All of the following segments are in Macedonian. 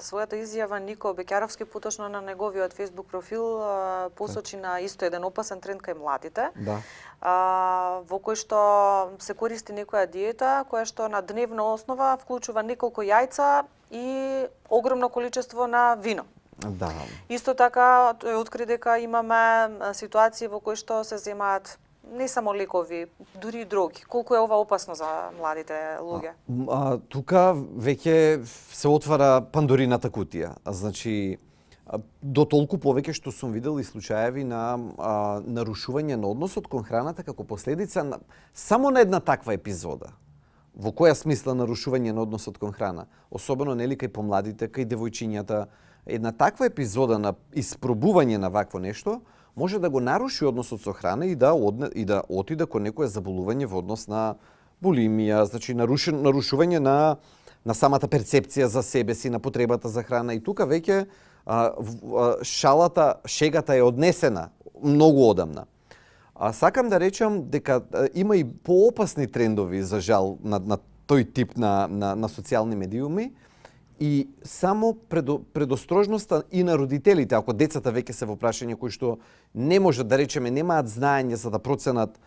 својата изјава Нико Бекјаровски поточно на неговиот Facebook профил посочи на исто еден опасен тренд кај младите. Да. Во кој што се користи некоја диета која што на дневна основа вклучува неколку јајца и огромно количество на вино. Да. Исто така тој откри дека имаме ситуации во кои што се земаат не само лекови, дури и дроги. Колку е ова опасно за младите луѓе? Тука веќе се отвара пандорината кутија. Значи, до толку повеќе што сум видел и случаеви на нарушување на односот кон храната како последица само на една таква епизода. Во која смисла нарушување на односот кон храна? Особено нели кај помладите, кај девојчињата, една таква епизода на испробување на вакво нешто може да го наруши односот со храна и да отиде кон некое заболување во однос на булимија, значи нарушување на самата перцепција за себе си, на потребата за храна. И тука веќе шегата е однесена многу одамна. Сакам да речам дека има и поопасни трендови, за жал, на тој тип на социјални медиуми. И само предострожноста и на родителите, ако децата веќе се во прашање кои што не можат да речеме, немаат знаење за да проценат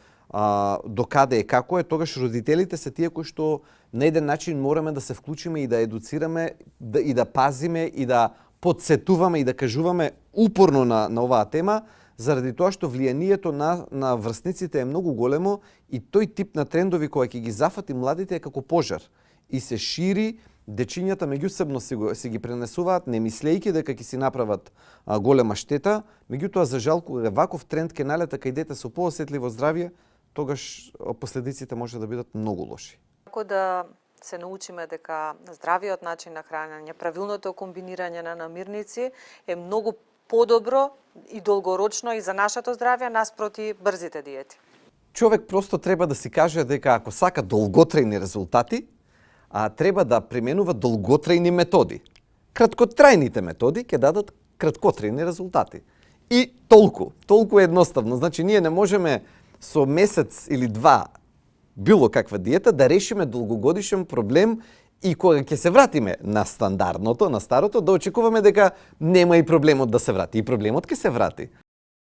до каде е, како е, тогаш родителите се тие кои што на еден начин мораме да се вклучиме и да едуцираме, и да пазиме, и да подсетуваме и да кажуваме упорно на оваа тема, заради тоа што влијанието на врсниците е многу големо и тој тип на трендови кои ќе ги зафати младите е како пожар и се шири. Дечињата меѓусебно си ги пренесуваат, не мислејќи дека ќе си направат голема штета, меѓутоа за жал кога ваков тренд ќе налета кај дете со поосетливо здравје, тогаш последиците може да бидат многу лоши. Како да се научиме дека здравиот начин на хранење, правилното комбинирање на намирници е многу подобро и долгорочно и за нашето здравје наспроти брзите диети. Човек просто треба да си каже дека ако сака долготрајни резултати, треба да применува долготрајни методи. Краткотрајните методи ќе дадат краткотрајни резултати. И толку едноставно. Значи, ние не можеме со месец или два било каква диета да решиме долгогодишен проблем и кога ќе се вратиме на стандардното, на старото, да очекуваме дека нема и проблемот да се врати. И проблемот ќе се врати.